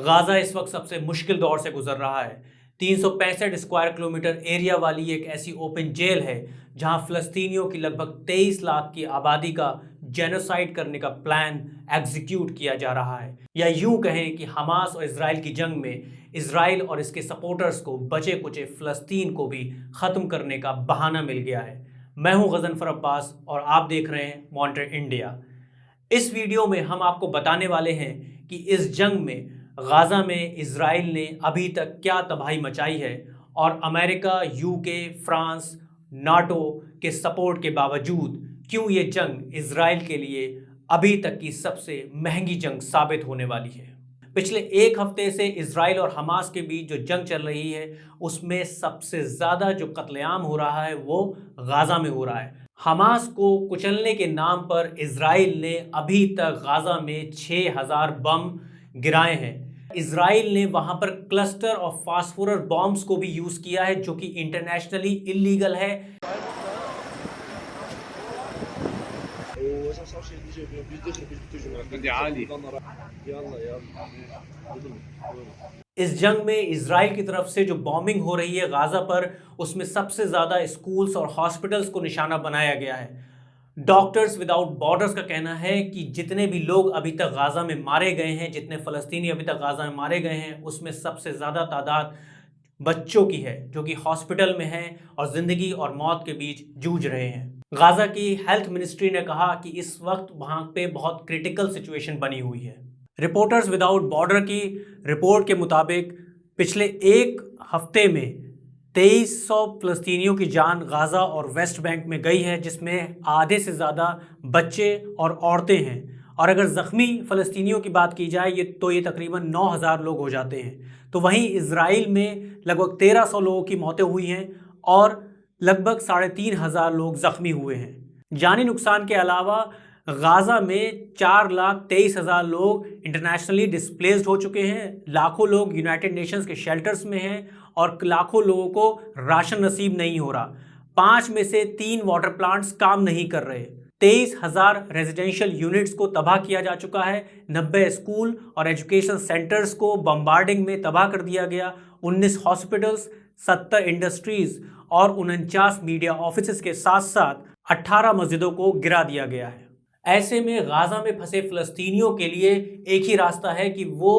Gaza इस वक्त सबसे मुश्किल दौर से गुजर रहा है। 365 स्क्वायर किलोमीटर एरिया वाली एक ऐसी ओपन जेल है जहां फ़लस्तीनियों की लगभग 23 लाख की आबादी का जेनोसाइड करने का प्लान एग्जीक्यूट किया जा रहा है। या यूं कहें कि हमास और इसराइल की जंग में इसराइल और इसके सपोर्टर्स को बचे कुचे फ़लस्तीन को भी ख़त्म करने का बहाना मिल गया है। मैं हूं गजनफर अब्बास और आप देख रहे हैं मॉनिटर इंडिया। इस वीडियो में हम आपको बताने वाले हैं कि इस जंग में गाज़ा में इजराइल ने अभी तक क्या तबाही मचाई है और अमेरिका, यूके, फ्रांस, नाटो के सपोर्ट के बावजूद क्यों ये जंग इजराइल के लिए अभी तक की सबसे महंगी जंग साबित होने वाली है। पिछले एक हफ्ते से इजराइल और हमास के बीच जो जंग चल रही है उसमें सबसे ज़्यादा जो कत्लेआम हो रहा है वो गाज़ा में हो रहा है। हमास को कुचलने के नाम पर इजराइल ने अभी तक गाज़ा में 6000 बम गिराए हैं। इजराइल ने वहां पर क्लस्टर ऑफ फास्फोरस बॉम्ब्स को भी यूज किया है जो कि इंटरनेशनली इलीगल है। इस जंग में इजराइल की तरफ से जो बॉम्बिंग हो रही है गाजा पर, उसमें सबसे ज्यादा स्कूल्स और हॉस्पिटल्स को निशाना बनाया गया है। डॉक्टर्स विदाउट बॉर्डर्स का कहना है कि जितने भी लोग अभी तक गाजा में मारे गए हैं, जितने फ़लस्तीनी अभी तक गाजा में मारे गए हैं, उसमें सबसे ज़्यादा तादाद बच्चों की है जो कि हॉस्पिटल में हैं और ज़िंदगी और मौत के बीच जूझ रहे हैं। गाजा की हेल्थ मिनिस्ट्री ने कहा कि इस वक्त वहाँ पे बहुत क्रिटिकल सिचुएशन बनी हुई है। रिपोर्टर्स विदाउट बॉर्डर की रिपोर्ट के मुताबिक पिछले एक हफ्ते में 2300 फ़लस्तीनियों की जान गाज़ा और वेस्ट बैंक में गई है, जिसमें आधे से ज़्यादा बच्चे और औरतें हैं। और अगर ज़ख्मी फ़लस्तीनियों की बात की जाए ये तकरीबन 9000 लोग हो जाते हैं। तो वहीं इजराइल में लगभग 1300 लोगों की मौतें हुई हैं और लगभग 3500 लोग ज़ख्मी हुए हैं। जानी नुकसान के अलावा गाज़ा में 4,23,000 लोग इंटरनेशनली डिस्प्लेस्ड हो चुके हैं। लाखों लोग यूनाइटेड नेशंस के शेल्टर्स में हैं और लाखों लोगों को राशन नसीब नहीं हो रहा। 5 में से 3 वाटर प्लांट्स काम नहीं कर रहे। 23,000 रेजिडेंशियल यूनिट्स को तबाह किया जा चुका है। 90 स्कूल और एजुकेशन सेंटर्स को बम्बार्डिंग में तबाह कर दिया गया। 19 हॉस्पिटल्स, 70 इंडस्ट्रीज और 49 मीडिया ऑफिस के साथ साथ 18 मस्जिदों को गिरा दिया गया है। ऐसे में गाज़ा में फंसे फ़लस्तीनियों के लिए एक ही रास्ता है कि वो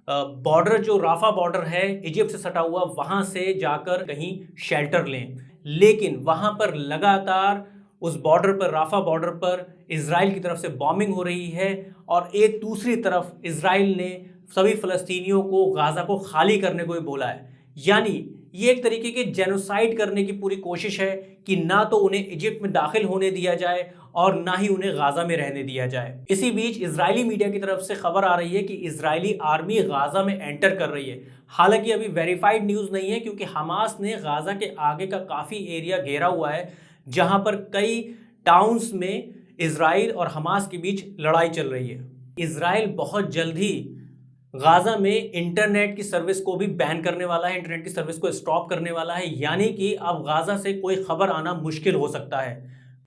बॉर्डर जो राफा बॉर्डर है इजिप्ट से सटा हुआ, वहाँ से जाकर कहीं शेल्टर लें। लेकिन वहाँ पर लगातार उस बॉर्डर पर, राफा बॉर्डर पर इजराइल की तरफ से बॉम्बिंग हो रही है और एक दूसरी तरफ इजराइल ने सभी फ़लस्तीनियों को गाज़ा को खाली करने को भी बोला है। यानी ये एक तरीके के जेनोसाइड करने की पूरी कोशिश है कि ना तो उन्हें इजिप्ट में दाखिल होने दिया जाए और ना ही उन्हें गाज़ा में रहने दिया जाए। इसी बीच इजरायली मीडिया की तरफ से खबर आ रही है कि इजरायली आर्मी गाज़ा में एंटर कर रही है। हालांकि अभी वेरीफाइड न्यूज़ नहीं है क्योंकि हमास ने गाज़ा के आगे का काफ़ी एरिया घेरा हुआ है जहां पर कई टाउन्स में इजराइल और हमास के बीच लड़ाई चल रही है। इजराइल बहुत जल्द ही गाज़ा में इंटरनेट की सर्विस को भी बैन करने वाला है, इंटरनेट की सर्विस को स्टॉप करने वाला है। यानी कि अब गाज़ा से कोई खबर आना मुश्किल हो सकता है।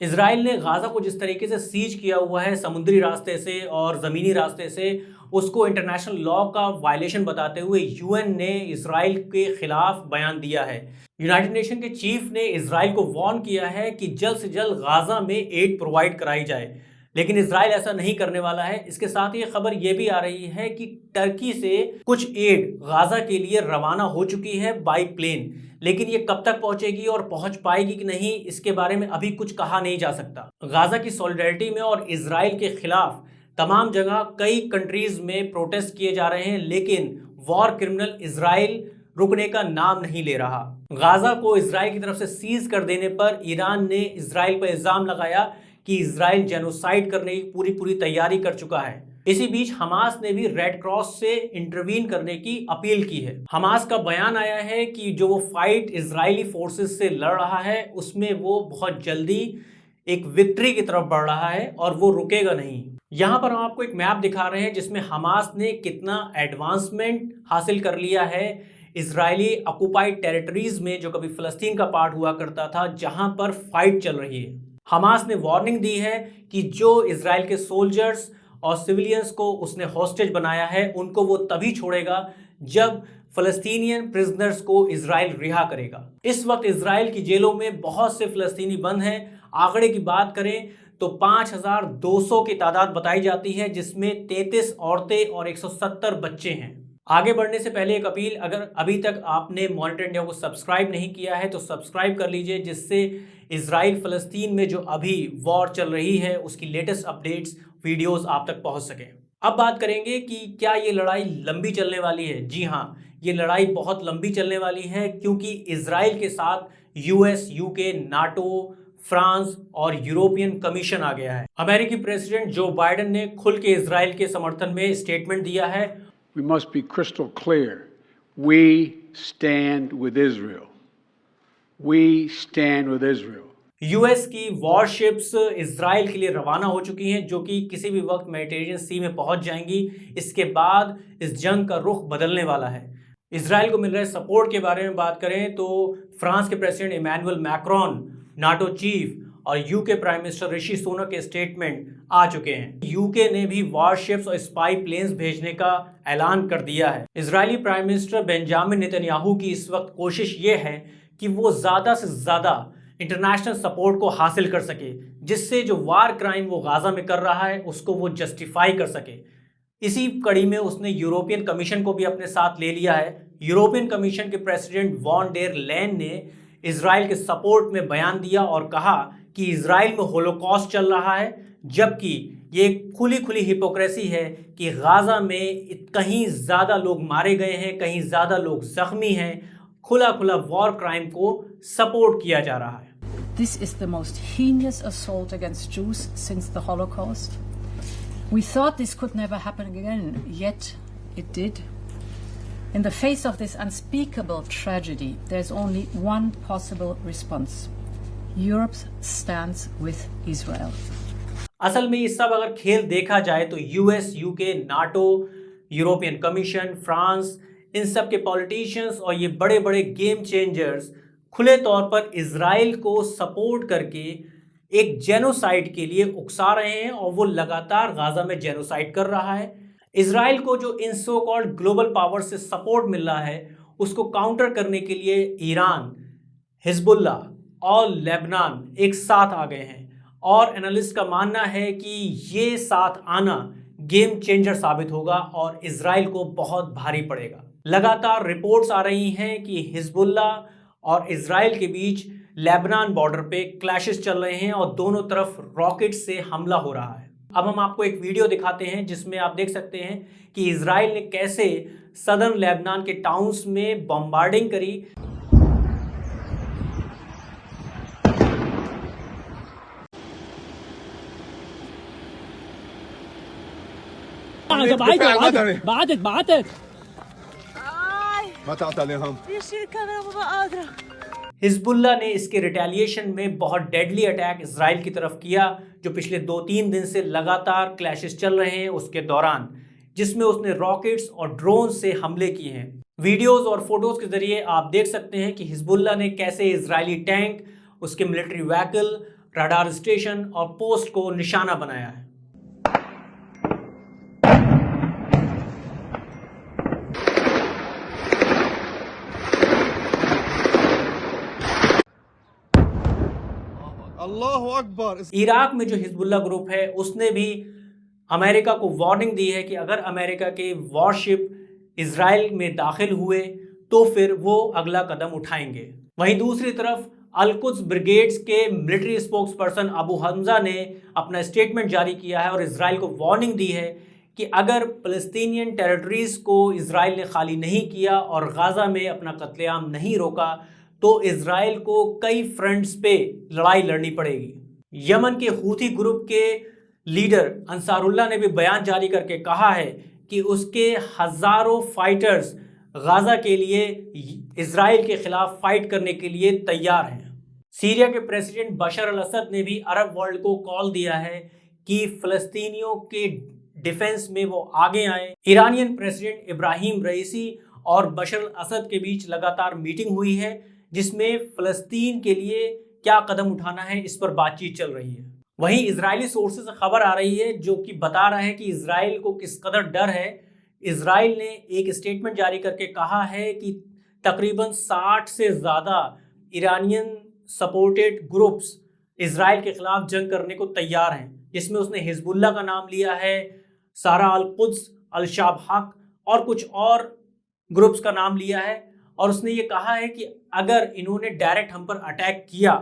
इजराइल ने गाज़ा को जिस तरीके से सीज किया हुआ है समुद्री रास्ते से और ज़मीनी रास्ते से, उसको इंटरनेशनल लॉ का वायलेशन बताते हुए यूएन ने इजराइल के खिलाफ बयान दिया है। यूनाइटेड नेशन के चीफ ने इजराइल को वार्न किया है कि जल्द से जल्द गाज़ा में एड प्रोवाइड कराई जाए, लेकिन इजराइल ऐसा नहीं करने वाला है। इसके साथ ही खबर यह भी आ रही है कि टर्की से कुछ एड गाज़ा के लिए रवाना हो चुकी है बाय प्लेन, लेकिन ये कब तक पहुंचेगी और पहुंच पाएगी कि नहीं, इसके बारे में अभी कुछ कहा नहीं जा सकता। गाज़ा की सॉलिडारिटी में और इजराइल के खिलाफ तमाम जगह कई कंट्रीज में प्रोटेस्ट किए जा रहे हैं, लेकिन वॉर क्रिमिनल इजराइल रुकने का नाम नहीं ले रहा। गाज़ा को इजराइल की तरफ से सीज कर देने पर ईरान ने इजराइल पर इल्जाम लगाया कि इजराइल जेनोसाइड करने की पूरी तैयारी कर चुका है। इसी बीच हमास ने भी रेड क्रॉस से इंटरवीन करने की अपील की है। हमास का बयान आया है कि जो वो फाइट इजरायली फोर्सेस से लड़ रहा है उसमें वो बहुत जल्दी एक विक्ट्री की तरफ बढ़ रहा है और वो रुकेगा नहीं। यहाँ पर हम आपको एक मैप दिखा रहे हैं जिसमें हमास ने कितना एडवांसमेंट हासिल कर लिया है इजरायली ऑक्युपाइड टेरिटरीज में, जो कभी फ़लस्तीन का पार्ट हुआ करता था, जहां पर फाइट चल रही है। हमास ने वार्निंग दी है कि जो इजराइल के सोल्जर्स और सिविलियंस को उसने हॉस्टेज बनाया है उनको वो तभी छोड़ेगा जब फ़लस्तीनियन प्रिजनर्स को इजराइल रिहा करेगा। इस वक्त इजराइल की जेलों में बहुत से फ़लस्तीनी बंद हैं। आंकड़े की बात करें तो 5200 की तादाद बताई जाती है, जिसमें 33 औरतें और 170 बच्चे हैं। आगे बढ़ने से पहले एक अपील, अगर अभी तक आपने मॉनिटर इंडिया को सब्सक्राइब नहीं किया है तो सब्सक्राइब कर लीजिए, जिससे इजराइल फ़लस्तीन में जो अभी वॉर चल रही है उसकी लेटेस्ट अपडेट्स वीडियोस आप तक पहुंच सकें। अब बात करेंगे कि क्या ये लड़ाई लंबी चलने वाली है। जी हाँ, ये लड़ाई बहुत लंबी चलने वाली है, क्योंकि इजराइल के साथ यूएस, यूके, नाटो, फ्रांस और यूरोपियन कमीशन आ गया है। अमेरिकी प्रेसिडेंट जो बाइडेन ने खुल के इजराइल के समर्थन में स्टेटमेंट दिया है। We must be crystal clear. We stand with Israel. We stand with Israel. US की वॉरशिप्स इजराइल के लिए रवाना हो चुकी हैं, जो कि किसी भी वक्त मेडिटेरेनियन सी में पहुंच जाएंगी। इसके बाद इस जंग का रुख बदलने वाला है। इजराइल को मिल रहे सपोर्ट के बारे में बात करें तो फ्रांस के president Emmanuel Macron, NATO chief और UK prime minister Rishi Sunak के स्टेटमेंट आ चुके हैं। यूके ने भी वॉरशिप्स और स्पाई प्लेन्स भेजने का ऐलान कर दिया है। Israeli prime minister Benjamin Netanyahu की इस वक्त कोशिश ये है कि वो ज़्यादा से ज़्यादा इंटरनेशनल सपोर्ट को हासिल कर सके, जिससे जो वार क्राइम वो गाजा में कर रहा है उसको वो जस्टिफाई कर सके। इसी कड़ी में उसने यूरोपियन कमीशन को भी अपने साथ ले लिया है। यूरोपियन कमीशन के प्रेसिडेंट वॉन डेर लेन ने इजराइल के सपोर्ट में बयान दिया और कहा कि इजराइल में होलोकॉस्ट चल रहा है, जबकि ये खुली खुली हिपोक्रेसी है कि गाजा में कहीं ज़्यादा लोग मारे गए हैं, कहीं ज़्यादा लोग जख्मी हैं। खुला खुला वॉर क्राइम को सपोर्ट किया जा रहा है। This is the most heinous assault against Jews since the Holocaust. We thought this could never happen again, yet it did. In the face of this unspeakable tragedy, there's only one possible response. Europe stands with Israel. असल में ये सब अगर खेल देखा जाए तो US, UK, NATO, European Commission, France, इन सब के पॉलिटिशियंस और ये बड़े बड़े गेम चेंजर्स खुले तौर पर इजराइल को सपोर्ट करके एक जेनोसाइड के लिए उकसा रहे हैं, और वो लगातार गाजा में जेनोसाइड कर रहा है। इजराइल को जो इन सो कॉल्ड ग्लोबल पावर से सपोर्ट मिल रहा है उसको काउंटर करने के लिए ईरान, हिजबुल्ला और लेबनान एक साथ आ गए हैं, और एनालिस्ट का मानना है कि ये साथ आना गेम चेंजर साबित होगा और इजराइल को बहुत भारी पड़ेगा। लगातार रिपोर्ट्स आ रही हैं कि हिजबुल्ला और इजराइल के बीच लेबनान बॉर्डर पे क्लैशेस चल रहे हैं और दोनों तरफ रॉकेट से हमला हो रहा है। अब हम आपको एक वीडियो दिखाते हैं जिसमें आप देख सकते हैं कि इजराइल ने कैसे सदर्न लेबनान के टाउन्स में बॉम्बार्डिंग करी। हिजबुल्ला ने इसके रिटेलिएशन में बहुत डेडली अटैक इजराइल की तरफ किया, जो पिछले 2-3 दिन से लगातार क्लैशेस चल रहे हैं उसके दौरान, जिसमें उसने रॉकेट्स और ड्रोन से हमले किए हैं। वीडियोस और फोटोज के जरिए आप देख सकते हैं कि हिजबुल्ला ने कैसे इजरायली टैंक, उसके मिलिट्री व्हीकल, रडार स्टेशन और पोस्ट को निशाना बनाया है। अल्लाहु अकबर। इराक में जो हिजबुल्ला ग्रुप है उसने भी अमेरिका को वार्निंग दी है कि अगर अमेरिका के वॉरशिप इजराइल में दाखिल हुए तो फिर वो अगला कदम उठाएंगे। वहीं दूसरी तरफ अल-कुद्स ब्रिगेड्स के military spokes person Abu Hamza ने अपना स्टेटमेंट जारी किया है और इजराइल को वार्निंग दी है कि अगर फ़लस्तीनियन टेरिटरीज़ को इजराइल ने खाली नहीं किया और गाज़ा में अपना कत्लेआम नहीं रोका तो इजराइल को कई फ्रंट्स पे लड़ाई लड़नी पड़ेगी। यमन के हूथी ग्रुप के लीडर अंसारुल्लाह ने भी बयान जारी करके कहा है कि उसके हज़ारों फाइटर्स गाज़ा के लिए इजराइल के खिलाफ फाइट करने के लिए तैयार हैं। सीरिया के प्रेसिडेंट बशर अल असद ने भी अरब वर्ल्ड को कॉल दिया है कि फ़लस्तीनियों के डिफेंस में वो आगे आए। ईरानियन प्रेसिडेंट इब्राहिम रईसी और बशर अल असद के बीच लगातार मीटिंग हुई है, जिसमें फ़लस्तीन के लिए क्या कदम उठाना है इस पर बातचीत चल रही है। वहीं इजरायली सोर्सेज से खबर आ रही है जो कि बता रहा है कि इजराइल को किस कदर डर है। इजराइल ने एक स्टेटमेंट जारी करके कहा है कि तकरीबन 60 से ज़्यादा ईरानियन सपोर्टेड ग्रुप्स इजराइल के खिलाफ जंग करने को तैयार हैं, जिसमें उसने हिजबुल्ला का नाम लिया है, सारा अल कुद्स, अल शाब हक और कुछ और ग्रुप्स का नाम लिया है। और उसने ये कहा है कि अगर इन्होंने डायरेक्ट हम पर अटैक किया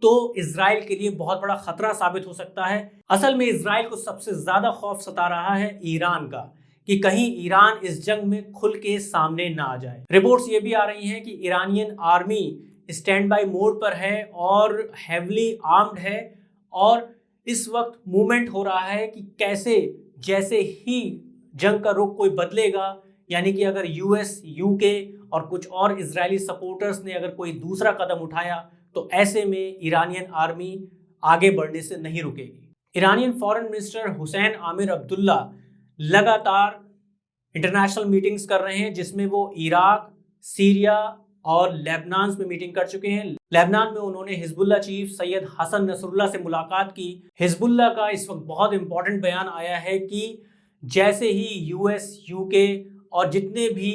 तो इजराइल के लिए बहुत बड़ा खतरा साबित हो सकता है। असल में इजराइल को सबसे ज्यादा खौफ सता रहा है ईरान का, कि कहीं ईरान इस जंग में खुल के सामने ना आ जाए। रिपोर्ट्स ये भी आ रही हैं कि Iranian army stand by mode पर है और हेवली आर्म्ड है, और इस वक्त मूवमेंट हो रहा है कि कैसे जैसे ही जंग का रुख कोई बदलेगा, यानी कि अगर यूएस, यूके और कुछ और इजरायली सपोर्टर्स ने अगर कोई दूसरा कदम उठाया तो ऐसे में ईरानियन आर्मी आगे बढ़ने से नहीं रुकेगी। Iranian foreign minister Hussein Amir Abdullah लगातार इंटरनेशनल मीटिंग्स कर रहे हैं, जिसमें वो इराक, सीरिया और लेबनान में मीटिंग कर चुके हैं। लेबनान में उन्होंने Hezbollah chief Sayyed Hassan Nasrallah से मुलाकात की। हिजबुल्ला का इस वक्त बहुत इंपॉर्टेंट बयान आया है कि जैसे ही यूएस, यूके और जितने भी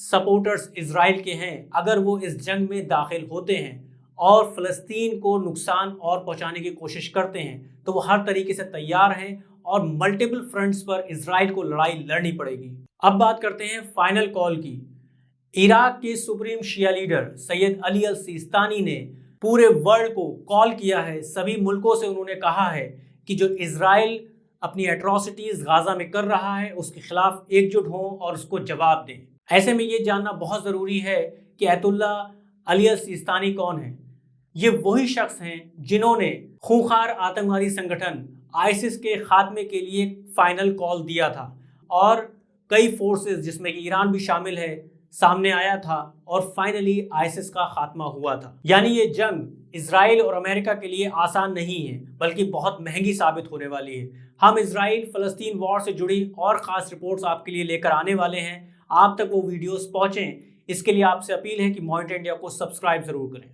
सपोर्टर्स इजराइल के हैं, अगर वो इस जंग में दाखिल होते हैं और फ़लस्तीन को नुकसान और पहुंचाने की कोशिश करते हैं तो वो हर तरीके से तैयार हैं और मल्टीपल फ्रंट्स पर इजराइल को लड़ाई लड़नी पड़ेगी। अब बात करते हैं फाइनल कॉल की। इराक के सुप्रीम शिया लीडर सैयद अली अल सिस्तानी ने पूरे वर्ल्ड को कॉल किया है, सभी मुल्कों से उन्होंने कहा है कि जो इजराइल अपनी एट्रॉसिटीज गाजा में कर रहा है उसके खिलाफ एकजुट हों और उसको जवाब दें। ऐसे में ये जानना बहुत ज़रूरी है कि अयतुल्ला अली अल सिस्तानी कौन है। ये वही शख्स हैं जिन्होंने खूंखार आतंकवादी संगठन आईसिस के खात्मे के लिए फाइनल कॉल दिया था, और कई फोर्सेस जिसमें कि ईरान भी शामिल है सामने आया था और फाइनली आईसिस का खात्मा हुआ था। यानी ये जंग इजराइल और अमेरिका के लिए आसान नहीं है, बल्कि बहुत महंगी साबित होने वाली है। हम इजराइल फ़लस्तीन वॉर से जुड़ी और ख़ास रिपोर्ट्स आपके लिए लेकर आने वाले हैं। आप तक वो वीडियोस पहुँचें, इसके लिए आपसे अपील है कि मॉनिटर इंडिया को सब्सक्राइब ज़रूर करें।